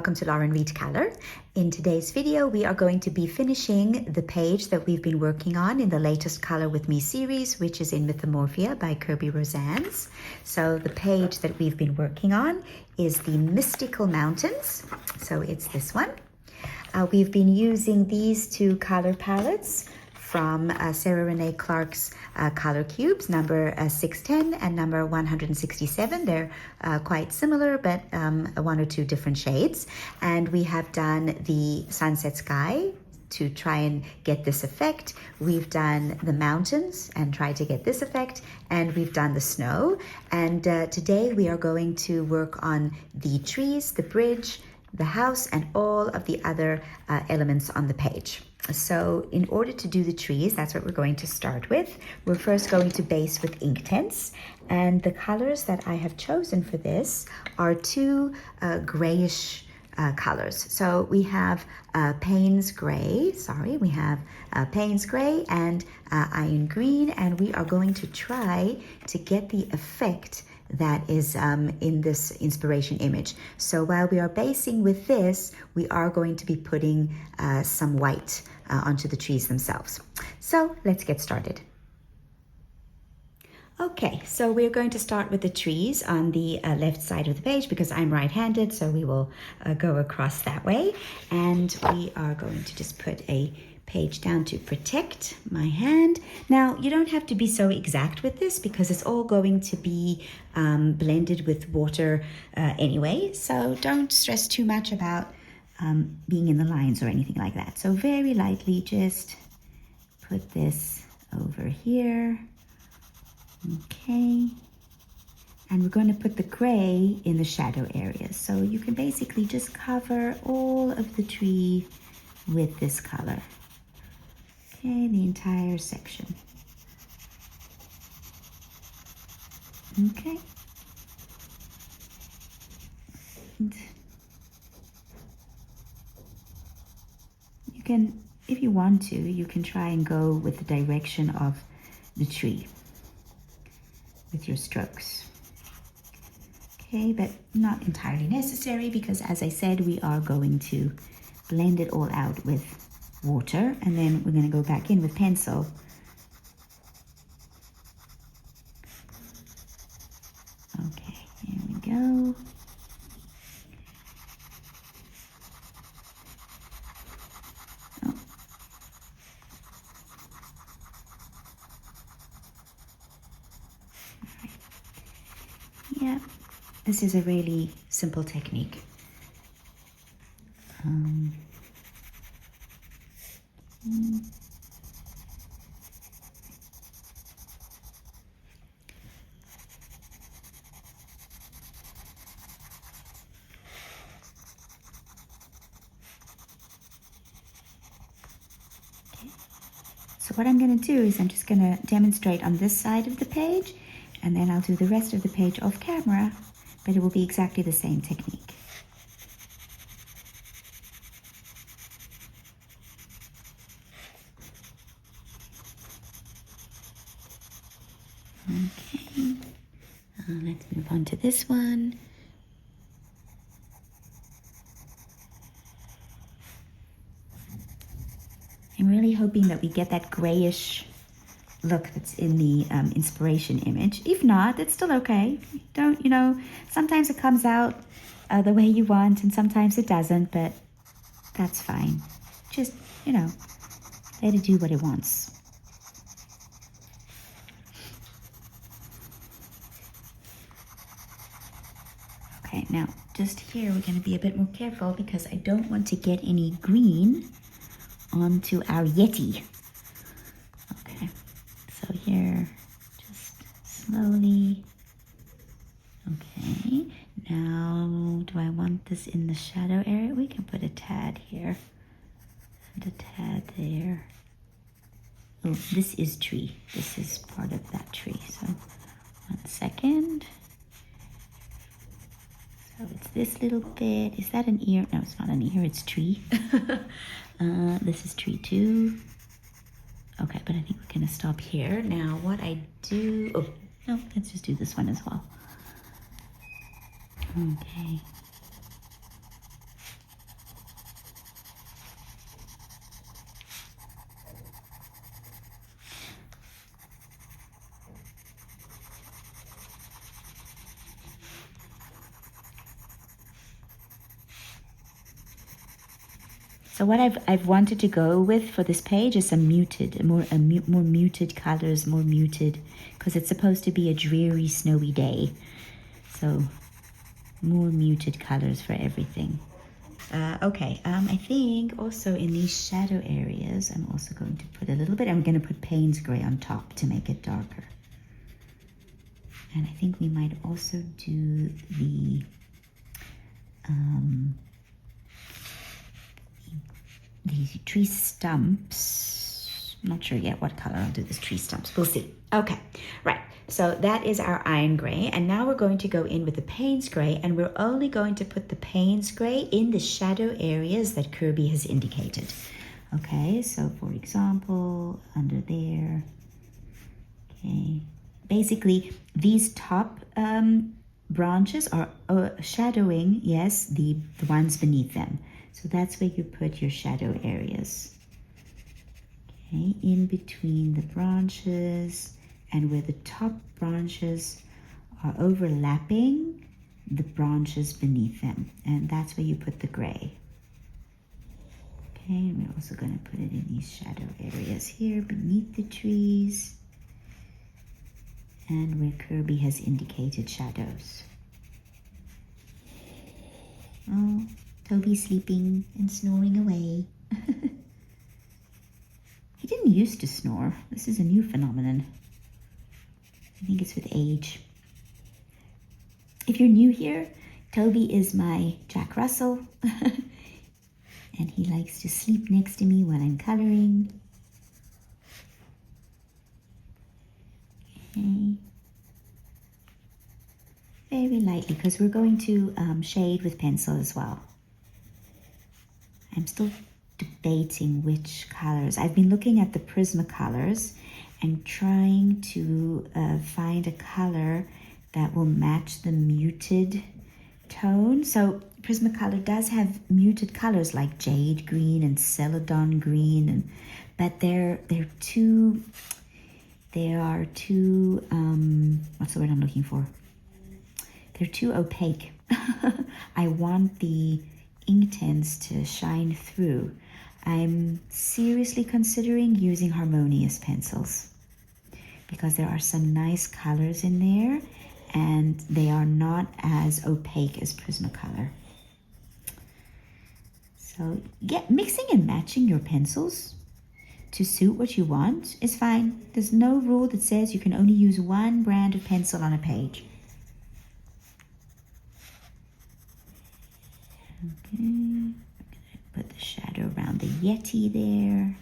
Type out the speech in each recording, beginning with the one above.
welcome to Lauren Reed Color. In today's video, we are going to be finishing the page that we've been working on in the latest Color With Me series, which is in Mythomorphia by Kerby Rosanes. So the page that we've been working on is the Mystical Mountains. So it's this one. We've been using these two color palettes from Sarah Renee Clark's color cubes, number 610 and number 167. They're quite similar, but one or two different shades. And we have done the sunset sky to try and get this effect. We've done the mountains and tried to get this effect, and we've done the snow. And today we are going to work on the trees, the bridge, the house, and all of the other elements on the page. So in order to do the trees, that's what we're going to start with. We're first going to base with Inktense, and the colors that I have chosen for this are two grayish colors. So we have Payne's Gray, Payne's Gray and Iron Green, and we are going to try to get the effect that is in this inspiration image. So while we are basing with this, we are going to be putting some white onto the trees themselves. So let's get started. Okay, so we're going to start with the trees on the left side of the page because I'm right-handed, so we will go across that way. And we are going to just put a page down to protect my hand. Now, you don't have to be so exact with this because it's all going to be blended with water anyway, so don't stress too much about being in the lines or anything like that. So very lightly just put this over here. Okay, and we're going to put the gray in the shadow areas, so you can basically just cover all of the tree with this color. Okay, the entire section. Okay. And you can, if you want to, you can try and go with the direction of the tree with your strokes. Okay, but not entirely necessary because, as I said, we are going to blend it all out with water, and then we're going to go back in with pencil. Okay, here we go. Oh. All right. Yeah, this is a really simple technique. So what I'm going to do is I'm just going to demonstrate on this side of the page, and then I'll do the rest of the page off camera, but it will be exactly the same technique. Okay, let's move on to this one. I'm really hoping that we get that grayish look that's in the inspiration image. If not, it's still okay. Don't, sometimes it comes out the way you want and sometimes it doesn't, but that's fine. Just, let it do what it wants. Okay, now just here we're going to be a bit more careful because I don't want to get any green onto our Yeti. Okay, so here, just slowly. Okay, now do I want this in the shadow area? We can put a tad here and a tad there. Oh, this is tree. This is part of that tree. So 1 second. So it's this little bit. Is that an ear? No, it's not an ear, it's tree. This is tree too. Okay, but I think we're gonna stop here. Now what I do, oh, no, let's just do this one as well. Okay. So what I've wanted to go with for this page is some more muted colors, more muted, because it's supposed to be a dreary, snowy day. So more muted colors for everything. Okay, I think also in these shadow areas, I'm also going to put a little bit, I'm going to put Payne's Gray on top to make it darker. And I think we might also do the tree stumps. I'm not sure yet what color I'll do this tree stumps. We'll see. Okay, right. So that is our iron gray. And now we're going to go in with the Payne's Gray, and we're only going to put the Payne's Gray in the shadow areas that Kerby has indicated. Okay, so for example, under there. Okay, basically these top branches are shadowing, yes, the ones beneath them. So that's where you put your shadow areas. Okay, in between the branches and where the top branches are overlapping the branches beneath them. And that's where you put the gray. Okay, and we're also going to put it in these shadow areas here beneath the trees and where Kerby has indicated shadows. Oh, Toby's sleeping and snoring away. He didn't used to snore. This is a new phenomenon. I think it's with age. If you're new here, Toby is my Jack Russell. And he likes to sleep next to me while I'm coloring. Okay. Very lightly, because we're going to shade with pencil as well. I'm still debating which colors. I've been looking at the Prismacolors and trying to find a color that will match the muted tone. So Prismacolor does have muted colors like jade green and celadon green, but they are too what's the word I'm looking for? They're too opaque. I want the Inktense to shine through. I'm seriously considering using Harmonious pencils because there are some nice colors in there and they are not as opaque as Prismacolor. So mixing and matching your pencils to suit what you want is fine. There's no rule that says you can only use one brand of pencil on a page. Okay, I'm gonna put the shadow around the Yeti there.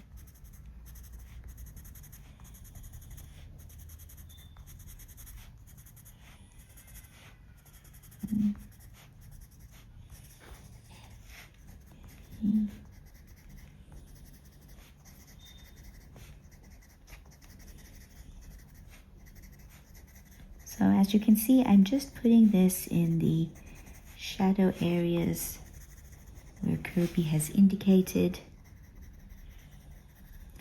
So as you can see, I'm just putting this in the shadow areas where Kerby has indicated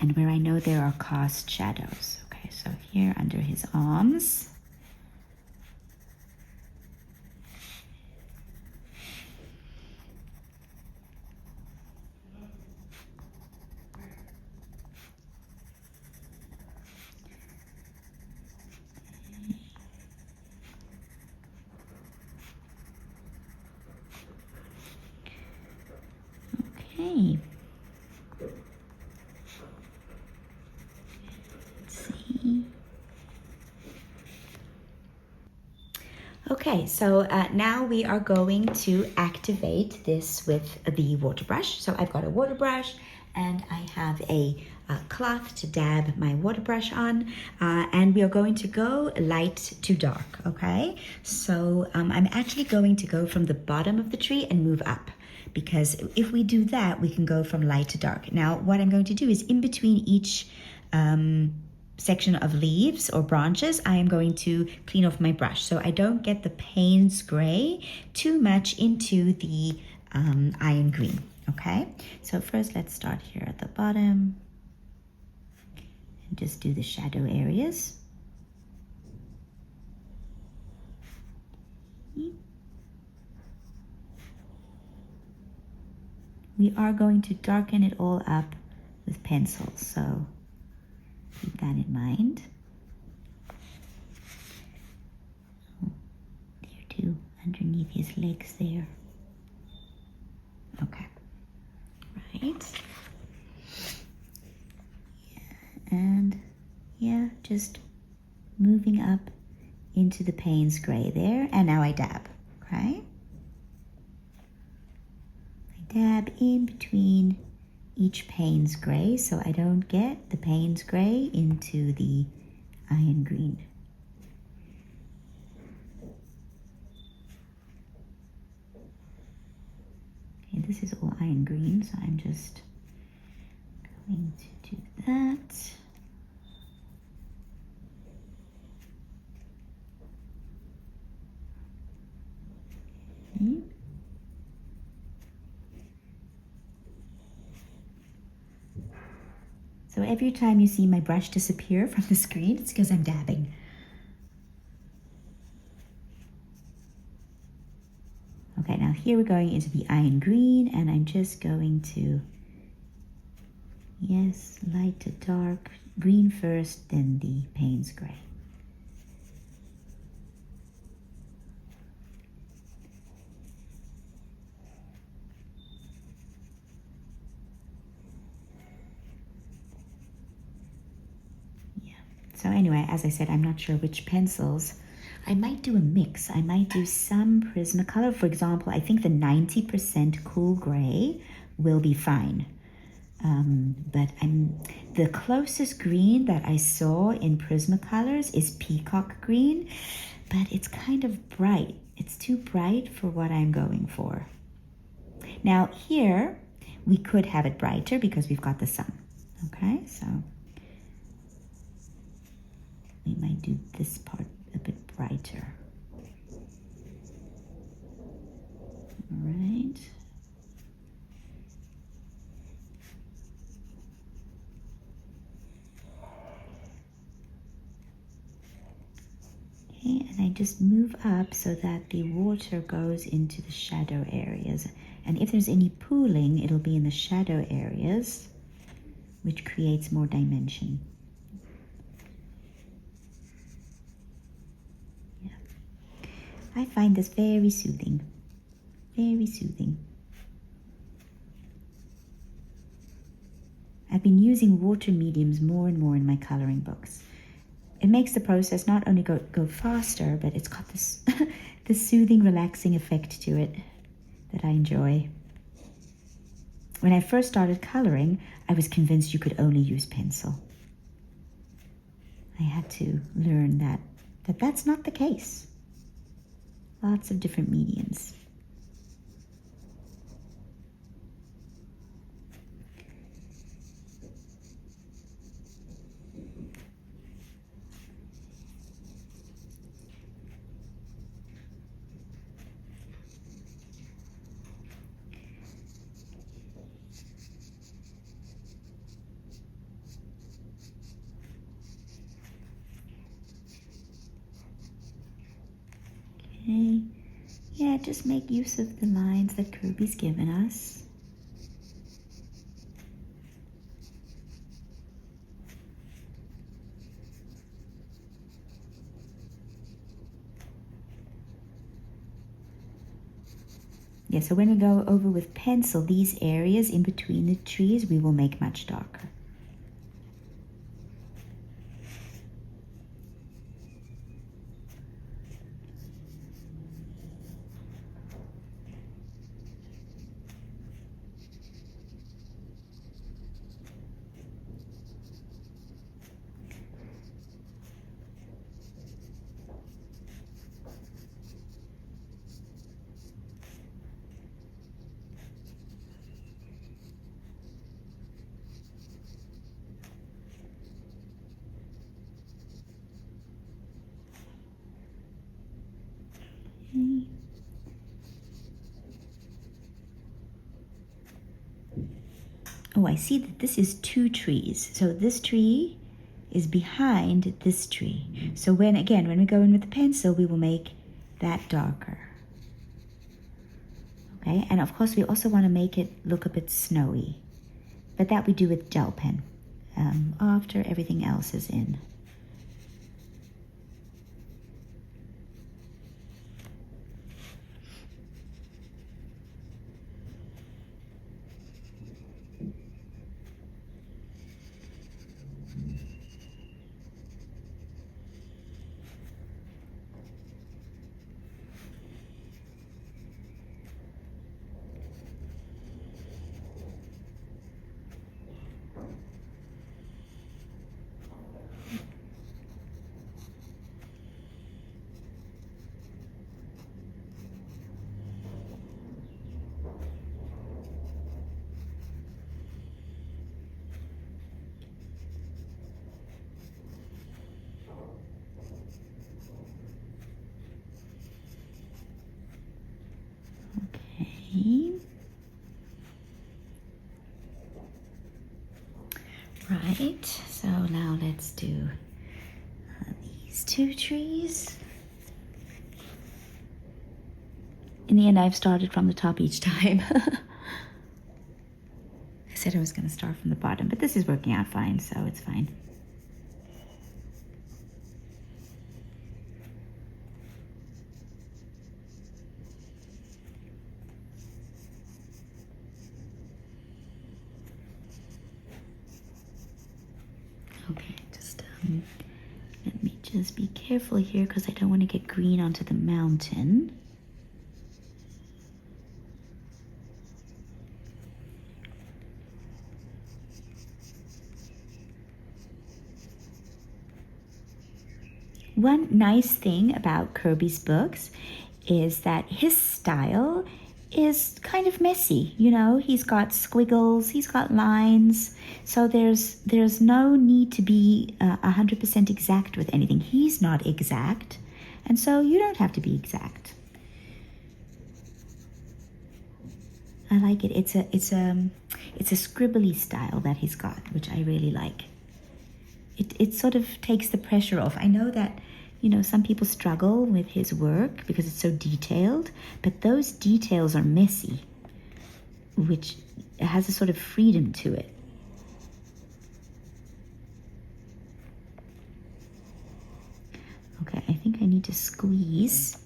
and where I know there are cast shadows. Okay, so here under his arms. Okay. Let's see. Okay, so now we are going to activate this with the water brush. So I've got a water brush and I have a cloth to dab my water brush on, and we are going to go light to dark, okay? So I'm actually going to go from the bottom of the tree and move up, because if we do that, we can go from light to dark. Now, what I'm going to do is in between each section of leaves or branches, I am going to clean off my brush so I don't get the Payne's Gray too much into the iron green, okay? So first let's start here at the bottom and just do the shadow areas. we are going to darken it all up with pencils, so keep that in mind. Oh, there too, underneath his legs there. Okay, right. Yeah. And yeah, just moving up into the Payne's gray there, and now I dab, okay? I dab in between each Payne's gray so I don't get the Payne's gray into the iron green. Okay, this is all iron green, so I'm just going to do that. Okay. So every time you see my brush disappear from the screen, it's because I'm dabbing. Okay, now here we're going into the iron green, and I'm just going to, yes, light to dark, green first, then the Payne's gray. So anyway, as I said, I'm not sure which pencils. I might do a mix. I might do some Prismacolor. For example, I think the 90% cool gray will be fine. But the closest green that I saw in Prismacolors is peacock green, but it's kind of bright. It's too bright for what I'm going for. Now here, we could have it brighter because we've got the sun. Okay, so we might do this part a bit brighter. All right. Okay, and I just move up so that the water goes into the shadow areas. And if there's any pooling, it'll be in the shadow areas, which creates more dimension. I find this very soothing, very soothing. I've been using water mediums more and more in my coloring books. It makes the process not only go faster, but it's got this, this soothing, relaxing effect to it that I enjoy. When I first started coloring, I was convinced you could only use pencil. I had to learn that that's not the case. Lots of different mediums. Okay. Yeah, just make use of the lines that Kerby's given us. Yeah, so when we go over with pencil, these areas in between the trees, we will make much darker. Okay. Oh, I see that this is two trees. So this tree is behind this tree. So when we go in with the pencil, we will make that darker. Okay, and of course we also want to make it look a bit snowy, but that we do with gel pen after everything else is in. Okay. Right, so now let's do these two trees. In the end, I've started from the top each time. I said I was going to start from the bottom, but this is working out fine, so it's fine. Okay, just let me just be careful here because I don't want to get green onto the mountain. One nice thing about Kerby's books is that his style is kind of messy. You know, he's got squiggles, he's got lines, so there's no need to be 100% exact with anything. He's not exact, and so you don't have to be exact. I like it. It's a scribbly style that he's got, which I really like. It sort of takes the pressure off. I know that, you know, some people struggle with his work because it's so detailed, but those details are messy, which has a sort of freedom to it. Okay, I think I need to squeeze.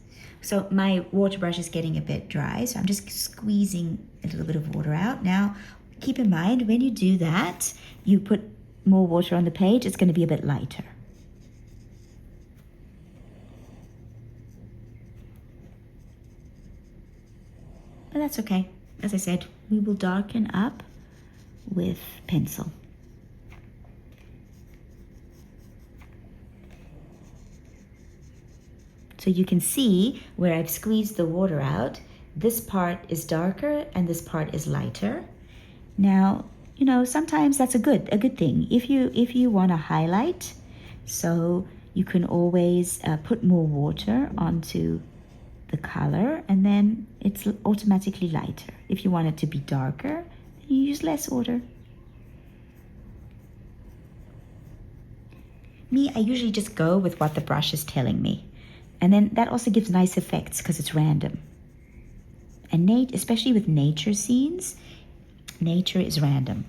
So my water brush is getting a bit dry, so I'm just squeezing a little bit of water out. Now, keep in mind, when you do that, you put more water on the page, it's going to be a bit lighter. But that's okay. As I said, we will darken up with pencil. So you can see where I've squeezed the water out, this part is darker and this part is lighter. Now, you know, sometimes that's a good thing. If you want to highlight, so you can always put more water onto the color and then it's automatically lighter. If you want it to be darker, then you use less water. Me, I usually just go with what the brush is telling me. And then that also gives nice effects because it's random. And especially with nature scenes, nature is random.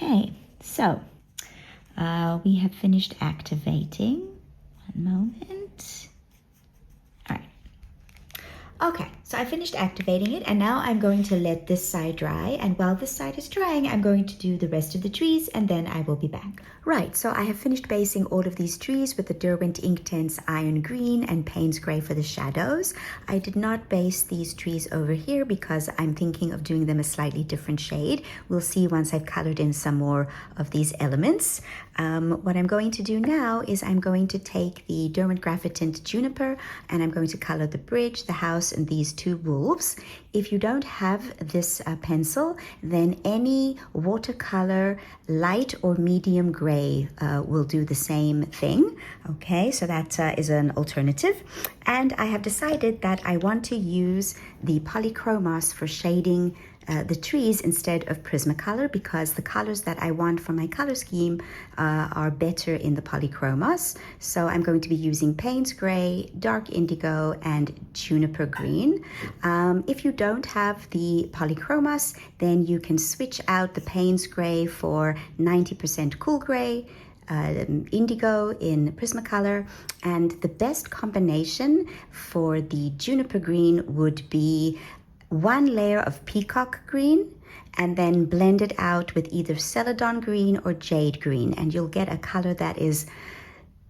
Okay, so we have finished activating. One moment. All right. Okay, So I finished activating it, and now I'm going to let this side dry, and while this side is drying, I'm going to do the rest of the trees, and then I will be back. Right, so I have finished basing all of these trees with the Derwent Inktense Iron Green and Payne's Grey for the shadows. I did not base these trees over here because I'm thinking of doing them a slightly different shade. We'll see once I've colored in some more of these elements. What I'm going to do now is I'm going to take the Derwent Graphitint Juniper, and I'm going to color the bridge, the house, and these two wolves. If you don't have this pencil, then any watercolor light or medium gray will do the same thing. Okay, so that is an alternative. And I have decided that I want to use the Polychromos for shading the trees instead of Prismacolor, because the colors that I want for my color scheme are better in the Polychromos. So I'm going to be using Payne's Grey, Dark Indigo, and Juniper Green. If you don't have the Polychromos, then you can switch out the Payne's Grey for 90% Cool Grey, indigo in Prismacolor, and the best combination for the Juniper Green would be one layer of peacock green and then blend it out with either celadon green or jade green, and you'll get a color that is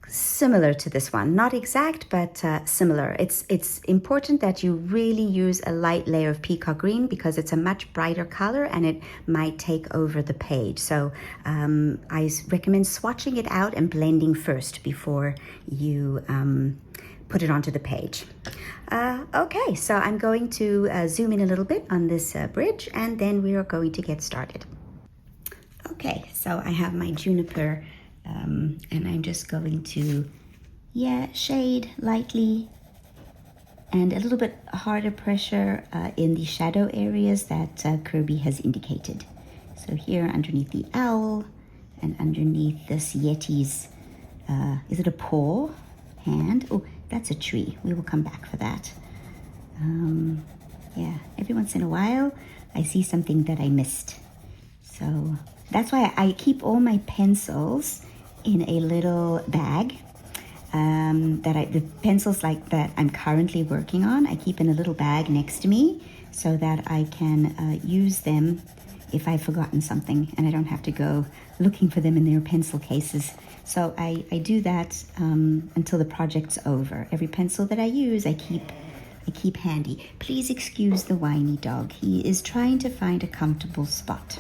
similar to this one. Not exact, but similar. It's important that you really use a light layer of peacock green because it's a much brighter color and it might take over the page. So I recommend swatching it out and blending first before you put it onto the page. Okay, so I'm going to zoom in a little bit on this bridge, and then we are going to get started. Okay, so I have my juniper, and I'm just going to, shade lightly and a little bit harder pressure in the shadow areas that Kerby has indicated. So here underneath the owl and underneath this Yeti's, is it a paw, hand? Oh, that's a tree. We will come back for that. Every once in a while, I see something that I missed. So that's why I keep all my pencils in a little bag. The pencils like that I'm currently working on, I keep in a little bag next to me so that I can use them if I've forgotten something and I don't have to go looking for them in their pencil cases. So I do that until the project's over. Every pencil that I use, I keep handy. Please excuse the whiny dog. He is trying to find a comfortable spot.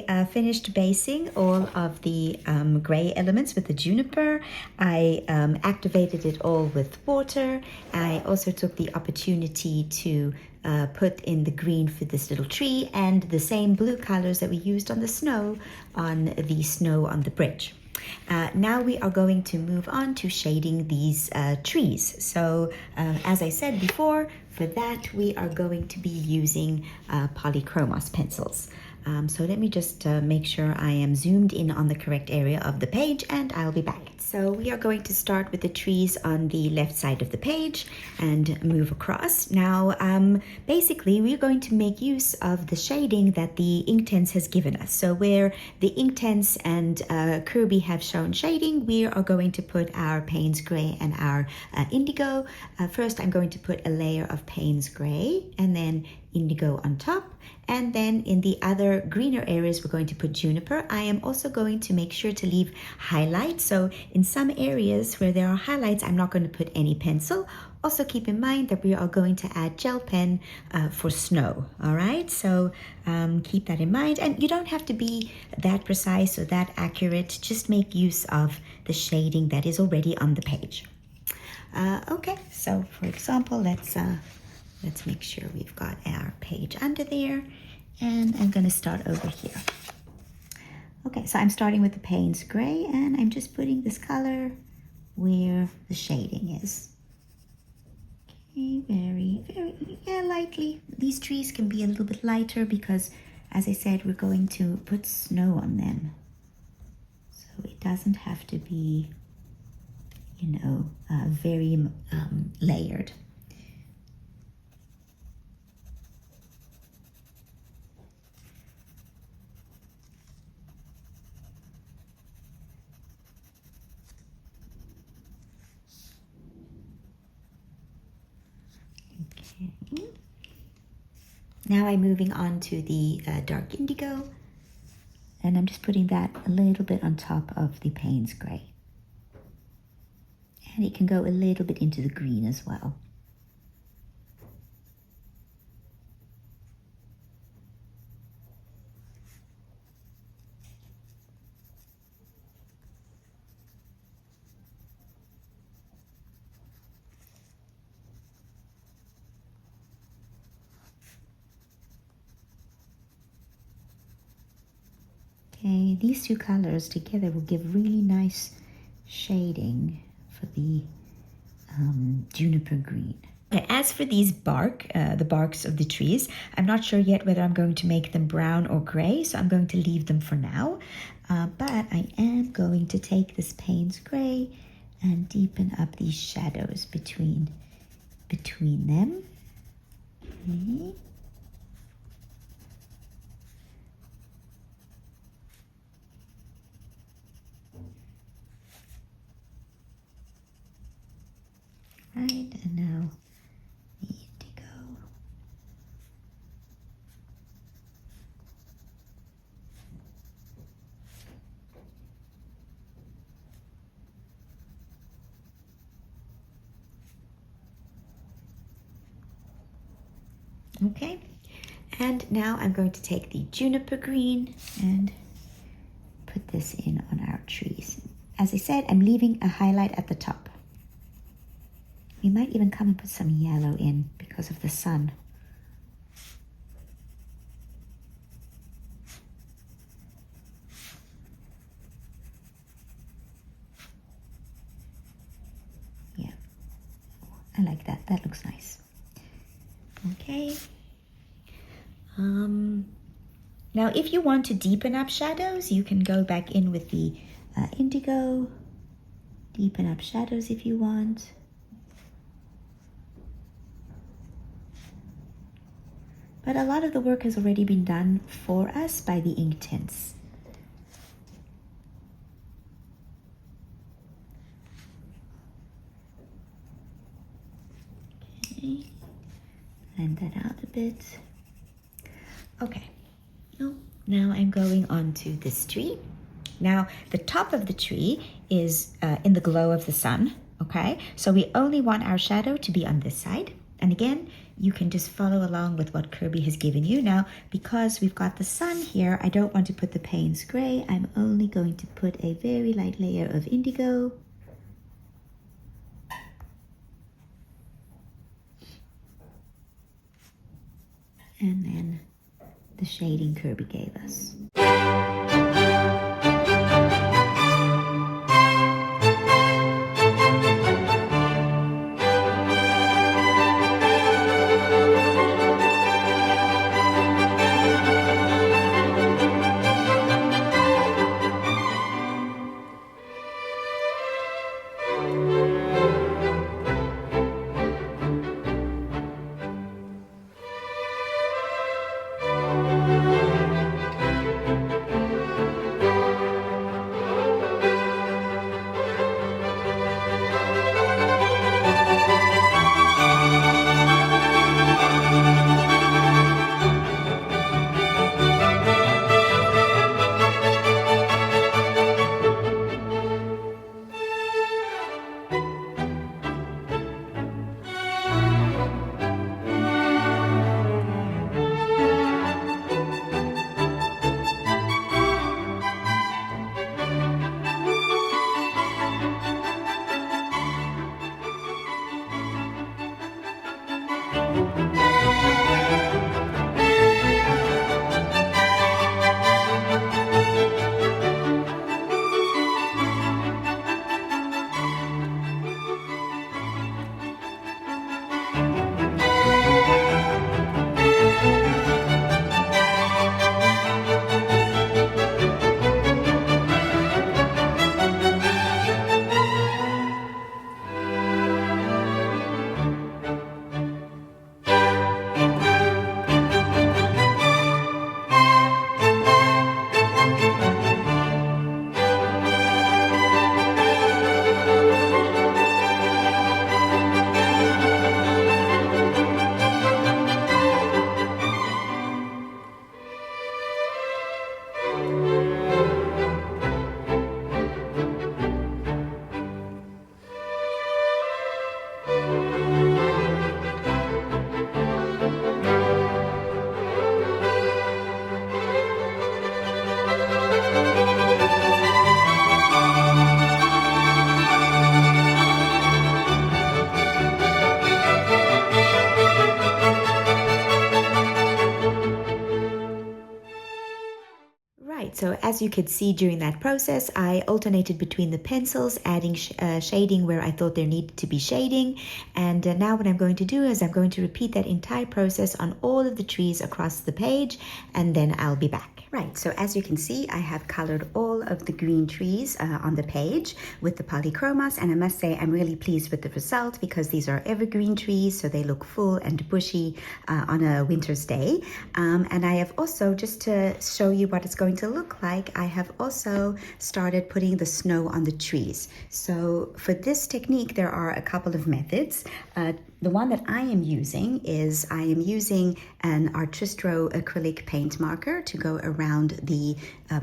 I finished basing all of the gray elements with the juniper. I activated it all with water. I also took the opportunity to put in the green for this little tree and the same blue colors that we used on the snow on the bridge. Now we are going to move on to shading these trees. So as I said before, for that we are going to be using polychromos pencils. So let me just make sure I am zoomed in on the correct area of the page, and I'll be back. So we are going to start with the trees on the left side of the page and move across. Now, basically, we're going to make use of the shading that the Inktense has given us. So where the Inktense and Kerby have shown shading, we are going to put our Payne's Gray and our Indigo. First, I'm going to put a layer of Payne's Gray and then Indigo on top. And then in the other greener areas, we're going to put Juniper. I am also going to make sure to leave highlights. So in some areas where there are highlights, I'm not going to put any pencil. Also keep in mind that we are going to add gel pen for snow, all right? So keep that in mind. And you don't have to be that precise or that accurate. Just make use of the shading that is already on the page. Okay, so for example, let's make sure we've got our page under there, and I'm going to start over here. Okay, so I'm starting with the Payne's Gray, and I'm just putting this color where the shading is. Okay, very, lightly. These trees can be a little bit lighter because, as I said, we're going to put snow on them. So it doesn't have to be, very layered. Now I'm moving on to the dark indigo, and I'm just putting that a little bit on top of the Payne's Gray. And it can go a little bit into the green as well. Okay, these two colors together will give really nice shading for the juniper green. Okay, as for these the barks of the trees, I'm not sure yet whether I'm going to make them brown or gray, so I'm going to leave them for now. But I am going to take this Payne's Gray and deepen up these shadows between them. Okay. Right, and now the indigo. Okay, and now I'm going to take the juniper green and put this in on our trees. As I said, I'm leaving a highlight at the top. We might even come and put some yellow in because of the sun. Yeah, I like that. That looks nice. Okay. Now, if you want to deepen up shadows, you can go back in with the indigo. Deepen up shadows if you want. But a lot of the work has already been done for us by the Inktense. Okay, blend that out a bit. Okay, now I'm going on to this tree. Now, the top of the tree is in the glow of the sun, okay? So we only want our shadow to be on this side. And again, you can just follow along with what Kerby has given you. Now, because we've got the sun here, I don't want to put the Payne's gray. I'm only going to put a very light layer of indigo. And then the shading Kerby gave us. So as you could see during that process, I alternated between the pencils, adding shading where I thought there needed to be shading. And now what I'm going to do is I'm going to repeat that entire process on all of the trees across the page, and then I'll be back. Right, so as you can see, I have colored all of the green trees on the page with the polychromos, and I must say I'm really pleased with the result because these are evergreen trees, so they look full and bushy on a winter's day. And I have also, just to show you what it's going to look like, I have also started putting the snow on the trees. So for this technique, there are a couple of methods. The one that I am using is I am using an Artistro acrylic paint marker to go around the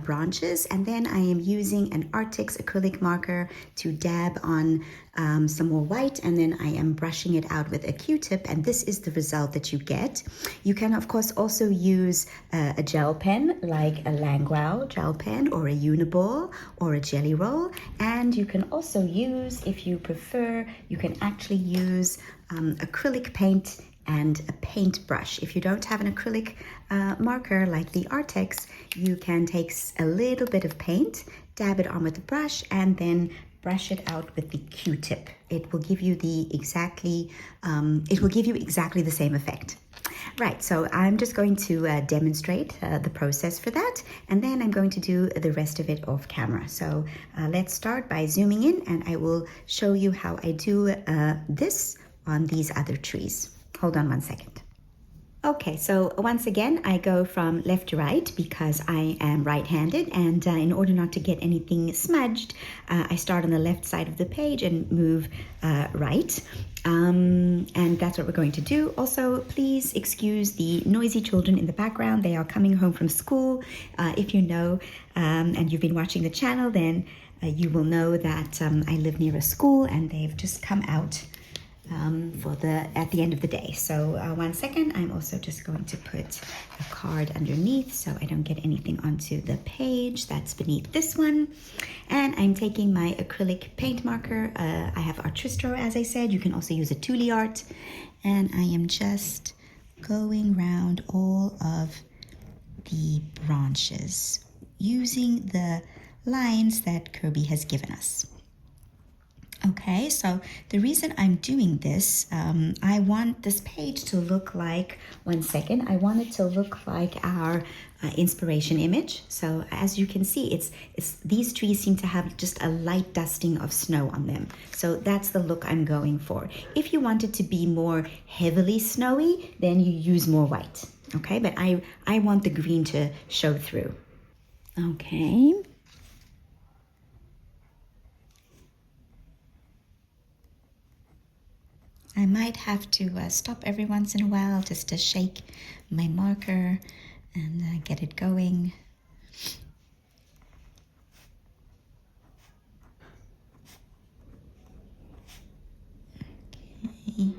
branches, and then I am using an Artix acrylic marker to dab on some more white, and then I am brushing it out with a Q-tip, and this is the result that you get. You can of course also use a gel pen like a Langwao gel pen or a Uniball or a Jelly Roll, and you can also use, if you prefer, you can actually use acrylic paint and a paintbrush. If you don't have an acrylic marker like the Artex, you can take a little bit of paint, dab it on with the brush, and then brush it out with the Q-tip. It will give you exactly the same effect. Right, so I'm just going to demonstrate the process for that, and then I'm going to do the rest of it off camera. So let's start by zooming in, and I will show you how I do this on these other trees. Hold on one second. Okay, so once again, I go from left to right because I am right-handed, and in order not to get anything smudged, I start on the left side of the page and move right. And that's what we're going to do. Also, please excuse the noisy children in the background. They are coming home from school. If you know and you've been watching the channel, then you will know that I live near a school, and they've just come out at the end of the day. So 1 second, I'm also just going to put a card underneath so I don't get anything onto the page that's beneath this one. And I'm taking my acrylic paint marker. I have Artristro, as I said. You can also use a Thule art. And I am just going around all of the branches using the lines that Kerby has given us. Okay, so the reason I'm doing this, I want this page to look like, 1 second, I want it to look like our inspiration image. So as you can see, it's these trees seem to have just a light dusting of snow on them. So that's the look I'm going for. If you want it to be more heavily snowy, then you use more white. Okay, but I want the green to show through. Okay. I might have to stop every once in a while just to shake my marker and get it going. Okay.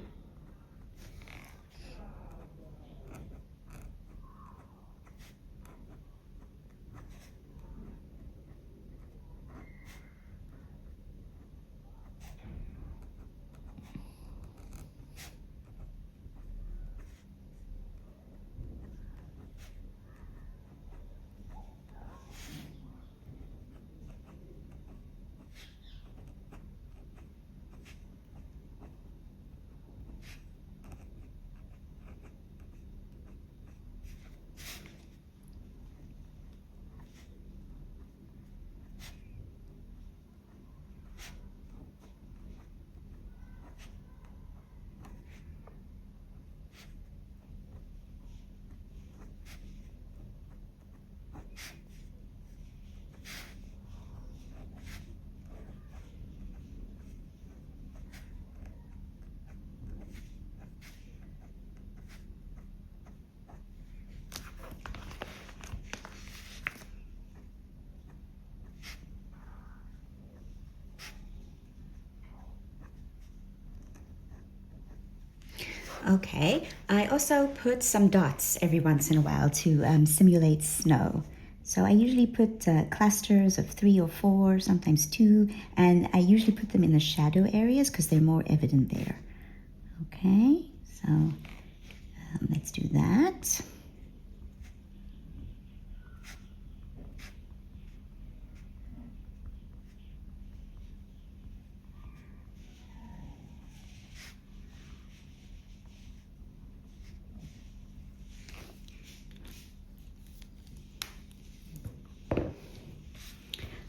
Okay, I also put some dots every once in a while to simulate snow. So I usually put clusters of 3 or 4, sometimes 2, and I usually put them in the shadow areas because they're more evident there. Okay, so let's do that.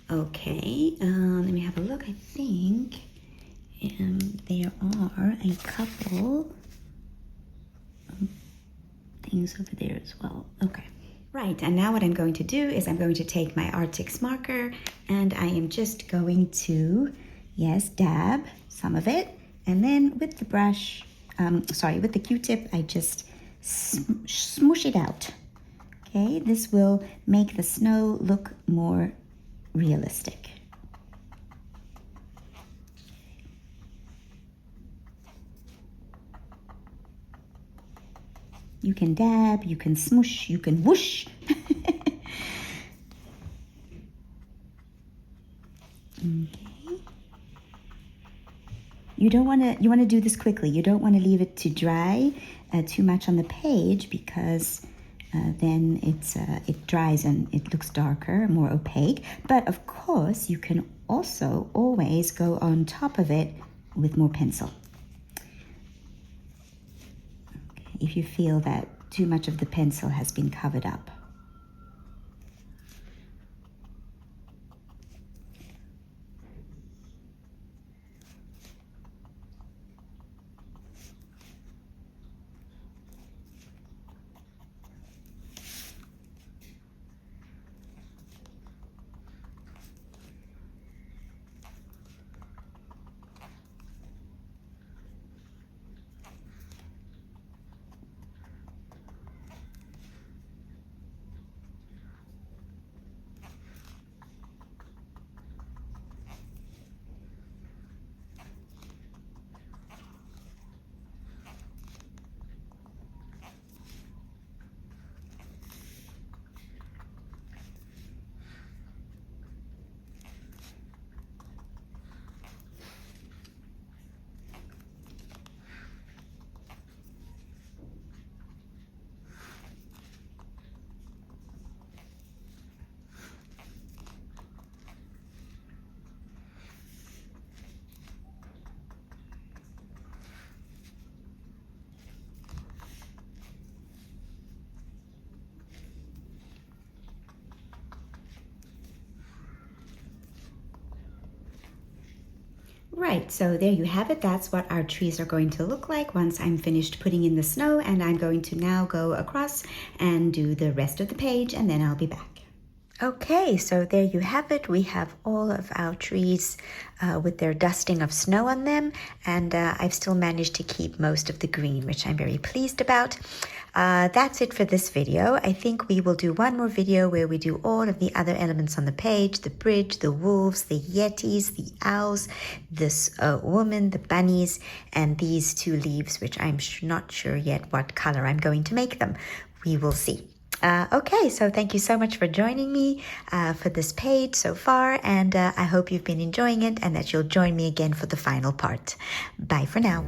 Okay, let me have a look. I think there are a couple of things over there as well. Okay. Right, and now what I'm going to do is I'm going to take my Arctic marker and I am just going to, yes, dab some of it. And then with the brush, with the Q-tip, I just smoosh it out. Okay, this will make the snow look more realistic. You can dab, you can smoosh, you can whoosh. Okay. You want to do this quickly. You don't want to leave it to dry too much on the page because then it dries and it looks darker, more opaque. But of course, you can also always go on top of it with more pencil. Okay, if you feel that too much of the pencil has been covered up. Right, so there you have it. That's what our trees are going to look like once I'm finished putting in the snow, and I'm going to now go across and do the rest of the page, and then I'll be back. Okay, so there you have it. We have all of our trees with their dusting of snow on them, and I've still managed to keep most of the green, which I'm very pleased about. That's it for this video. I think we will do one more video where we do all of the other elements on the page: the bridge, the wolves, the yetis, the owls, this woman, the bunnies, and these two leaves, which I'm not sure yet what color I'm going to make them. We will see. Okay, so thank you so much for joining me for this page so far, and I hope you've been enjoying it and that you'll join me again for the final part. Bye for now.